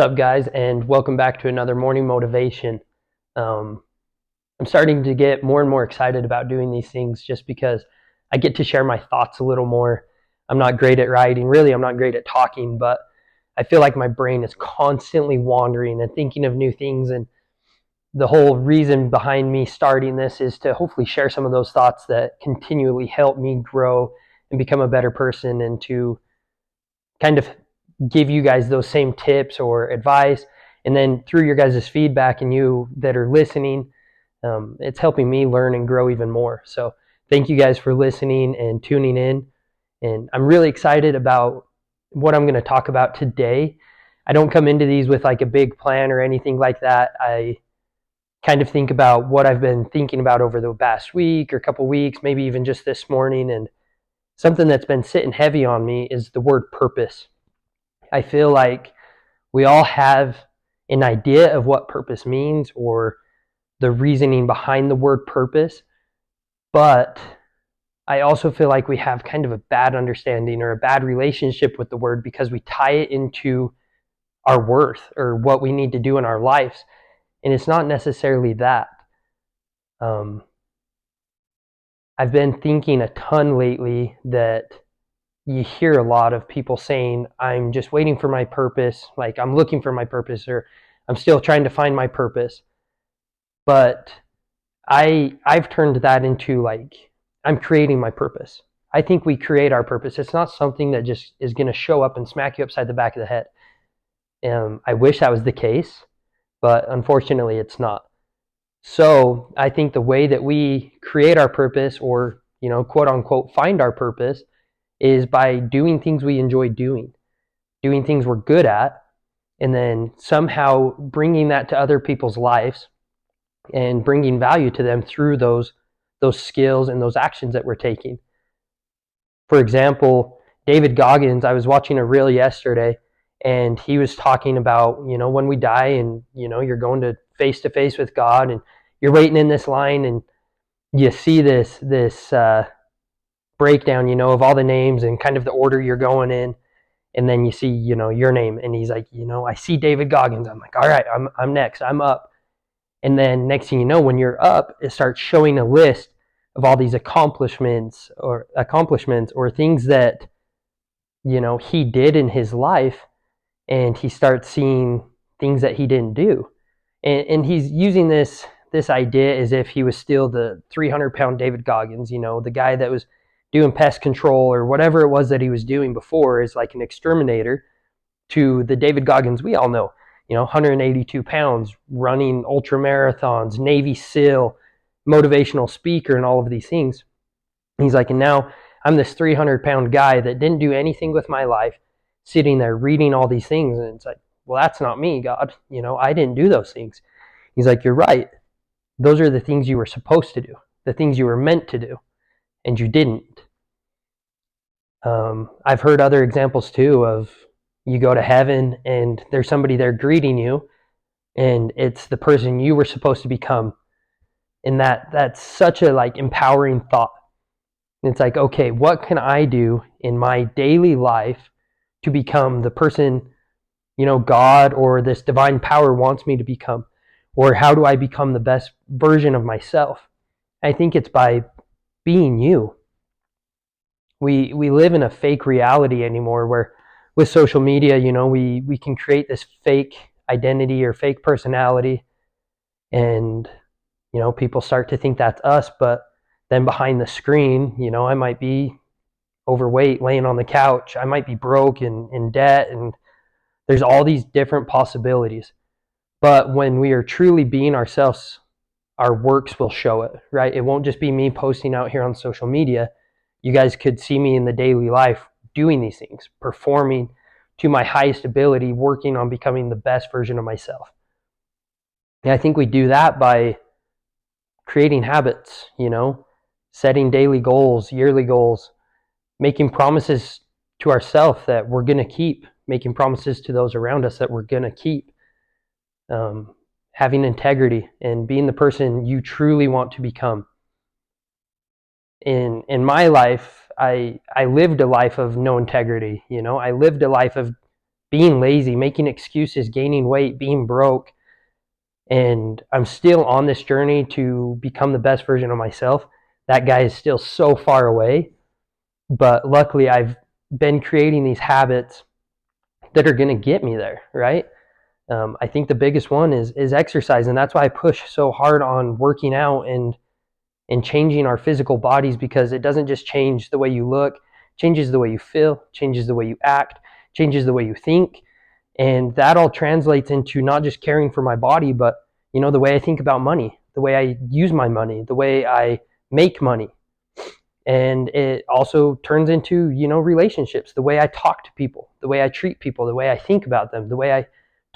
What's up, guys, and welcome back to another morning motivation. Um, I'm starting to get more and more excited about doing these things just because I get to share my thoughts a little more. I'm not great at writing, really, I'm not great at talking, but I feel like my brain is constantly wandering and thinking of new things. And the whole reason behind me starting this is to hopefully share some of those thoughts that continually help me grow and become a better person, and to kind of give you guys those same tips or advice. And then through your guys' feedback and you that are listening, it's helping me learn and grow even more. So thank you guys for listening and tuning in. And I'm really excited about what I'm going to talk about today. I don't come into these with like a big plan or anything like that. I kind of think about what I've been thinking about over the past week or couple weeks, maybe even just this morning. And something that's been sitting heavy on me is the word purpose. I feel like we all have an idea of what purpose means or the reasoning behind the word purpose, but I also feel like we have kind of a bad understanding or a bad relationship with the word because we tie it into our worth or what we need to do in our lives, and it's not necessarily that. Um, I've been thinking a ton lately that you hear a lot of people saying, I'm just waiting for my purpose, like I'm looking for my purpose, or I'm still trying to find my purpose. But I've turned that into like I'm creating my purpose. I think we create our purpose. It's not something that just is going to show up and smack you upside the back of the head. I wish that was the case, but unfortunately it's not. So I think the way that we create our purpose, or quote unquote find our purpose, is by doing things we enjoy doing things we're good at, and then somehow bringing that to other people's lives and bringing value to them through those skills and those actions that we're taking. For example, David Goggins, I was watching a reel yesterday, and he was talking about, when we die and, you're going to face with God, and you're waiting in this line, and you see this breakdown, of all the names and kind of the order you're going in. And then you see, your name, and he's like, I see David Goggins. I'm like, all right, I'm next. I'm up. And then next thing you know, when you're up, it starts showing a list of all these accomplishments or things that, he did in his life. And he starts seeing things that he didn't do. And he's using this idea as if he was still the 300-pound David Goggins, the guy that was doing pest control or whatever it was that he was doing before, is like an exterminator, to the David Goggins we all know, 182 pounds, running ultra marathons, Navy SEAL, motivational speaker, and all of these things. And he's like, and now I'm this 300-pound guy that didn't do anything with my life, sitting there reading all these things. And it's like, well, that's not me, God. I didn't do those things. He's like, you're right. Those are the things you were supposed to do, the things you were meant to do, and you didn't. I've heard other examples too of, you go to heaven and there's somebody there greeting you, and it's the person you were supposed to become. And that's such a like empowering thought. And it's like, okay, what can I do in my daily life to become the person, God or this divine power wants me to become? Or how do I become the best version of myself? I think it's by being you. We live in a fake reality anymore, where with social media, we can create this fake identity or fake personality, and people start to think that's us. But then behind the screen, I might be overweight laying on the couch, I might be broke and in debt, and there's all these different possibilities. But when we are truly being ourselves, our works will show it, right? It won't just be me posting out here on social media. You guys could see me in the daily life doing these things, performing to my highest ability, working on becoming the best version of myself. And I think we do that by creating habits, setting daily goals, yearly goals, making promises to ourselves that we're going to keep, making promises to those around us that we're going to keep, having integrity and being the person you truly want to become. In my life, I lived a life of no integrity. I lived a life of being lazy, making excuses, gaining weight, being broke. And I'm still on this journey to become the best version of myself. That guy is still so far away. But luckily, I've been creating these habits that are going to get me there, right? I think the biggest one is exercise, and that's why I push so hard on working out and changing our physical bodies, because it doesn't just change the way you look, changes the way you feel, changes the way you act, changes the way you think, and that all translates into not just caring for my body, but the way I think about money, the way I use my money, the way I make money. And it also turns into relationships, the way I talk to people, the way I treat people, the way I think about them, the way I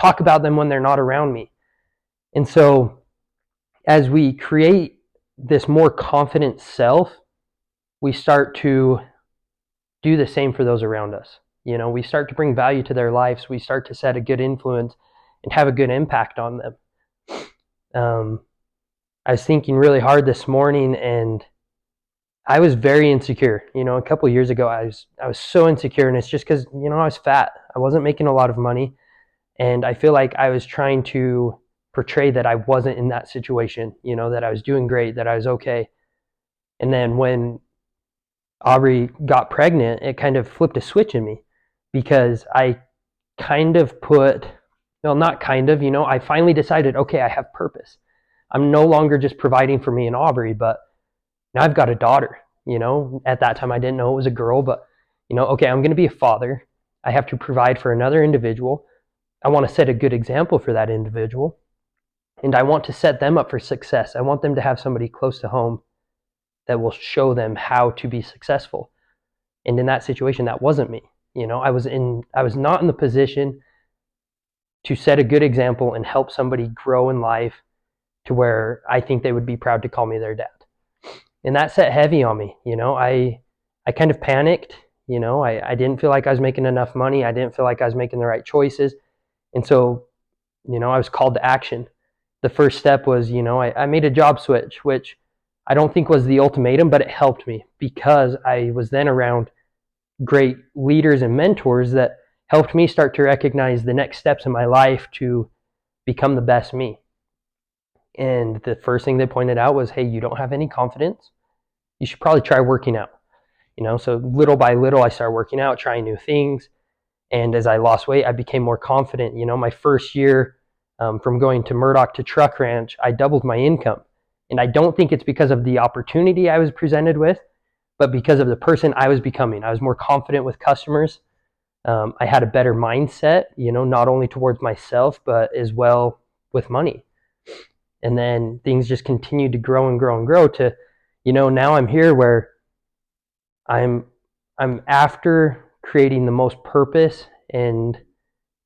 talk about them when they're not around me. And so as we create this more confident self, we start to do the same for those around us. We start to bring value to their lives. We start to set a good influence and have a good impact on them. I was thinking really hard this morning, and I was very insecure. A couple of years ago, I was so insecure, and it's just because I was fat. I wasn't making a lot of money, and I feel like I was trying to portray that I wasn't in that situation. That I was doing great, that I was okay. And then when Aubrey got pregnant, it kind of flipped a switch in me, because I kind of I finally decided, okay, I have purpose. I'm no longer just providing for me and Aubrey, but now I've got a daughter. At that time I didn't know it was a girl, but okay, I'm going to be a father. I have to provide for another individual. I want to set a good example for that individual, and I want to set them up for success. I want them to have somebody close to home that will show them how to be successful. And in that situation, that wasn't me. I was not in the position to set a good example and help somebody grow in life to where I think they would be proud to call me their dad. And that set heavy on me. I kind of panicked. I didn't feel like I was making enough money. I didn't feel like I was making the right choices. And so, I was called to action. The first step was, I made a job switch, which I don't think was the ultimatum, but it helped me, because I was then around great leaders and mentors that helped me start to recognize the next steps in my life to become the best me. And the first thing they pointed out was, hey, you don't have any confidence. You should probably try working out. So little by little, I started working out, trying new things. And as I lost weight, I became more confident. My first year from going to Murdoch to Truck Ranch, I doubled my income. And I don't think it's because of the opportunity I was presented with, but because of the person I was becoming. I was more confident with customers. I had a better mindset, not only towards myself, but as well with money. And then things just continued to grow and grow and grow to, now I'm here where I'm after creating the most purpose and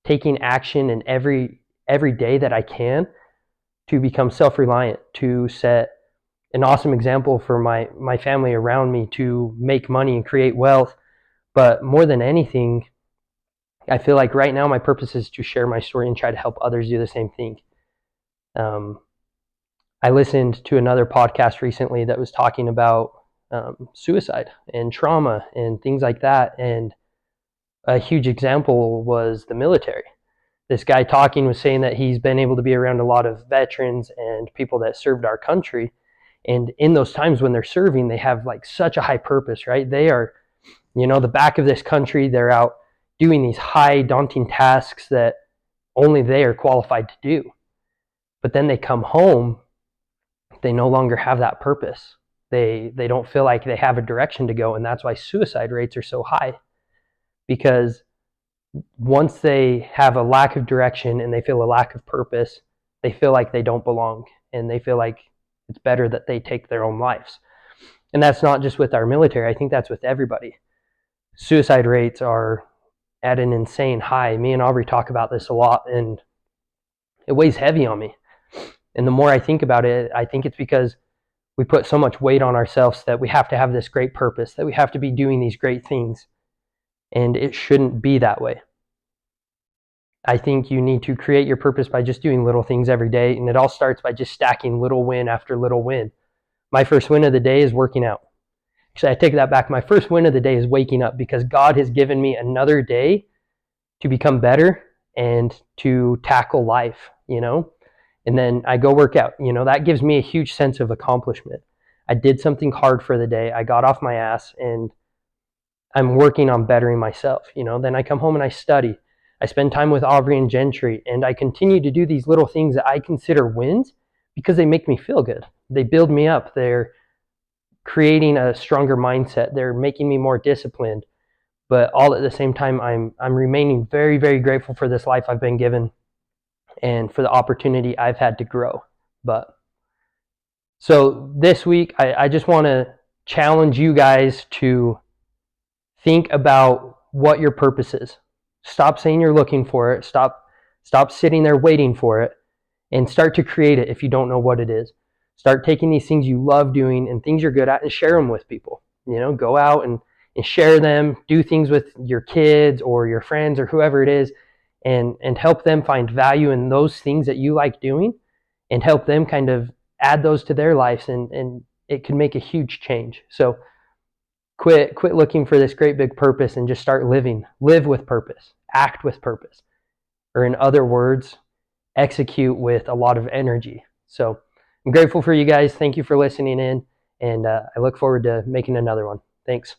taking action in every day that I can to become self-reliant, to set an awesome example for my family around me, to make money and create wealth. But more than anything, I feel like right now my purpose is to share my story and try to help others do the same thing. I listened to another podcast recently that was talking about suicide and trauma and things like that. And a huge example was the military. This guy talking was saying that he's been able to be around a lot of veterans and people that served our country. And in those times when they're serving, they have like such a high purpose, right? They are, the back of this country. They're out doing these high, daunting tasks that only they are qualified to do. But then they come home, they no longer have that purpose. They don't feel like they have a direction to go. And that's why suicide rates are so high. Because once they have a lack of direction and they feel a lack of purpose, they feel like they don't belong, and they feel like it's better that they take their own lives. And that's not just with our military. I think that's with everybody. Suicide rates are at an insane high. Me and Aubrey talk about this a lot, and it weighs heavy on me. And the more I think about it, I think it's because we put so much weight on ourselves that we have to have this great purpose, that we have to be doing these great things. And it shouldn't be that way. I think you need to create your purpose by just doing little things every day. And it all starts by just stacking little win after little win. My first win of the day is working out. Actually, I take that back. My first win of the day is waking up, because God has given me another day to become better and to tackle life, and then I go work out. That gives me a huge sense of accomplishment. I did something hard for the day. I got off my ass and I'm working on bettering myself. Then I come home and I study. I spend time with Aubrey and Gentry, and I continue to do these little things that I consider wins because they make me feel good. They build me up. They're creating a stronger mindset. They're making me more disciplined. But all at the same time, I'm remaining very, very grateful for this life I've been given and for the opportunity I've had to grow. But so this week, I just want to challenge you guys to think about what your purpose is. Stop saying you're looking for it. Stop sitting there waiting for it, and start to create it if you don't know what it is. Start taking these things you love doing and things you're good at and share them with people. Go out and share them, do things with your kids or your friends or whoever it is, and help them find value in those things that you like doing, and help them kind of add those to their lives, and it can make a huge change. So quit looking for this great big purpose and just start living. Live with purpose, act with purpose, or in other words, execute with a lot of energy. So I'm grateful for you guys. Thank you for listening in, and I look forward to making another one. Thanks.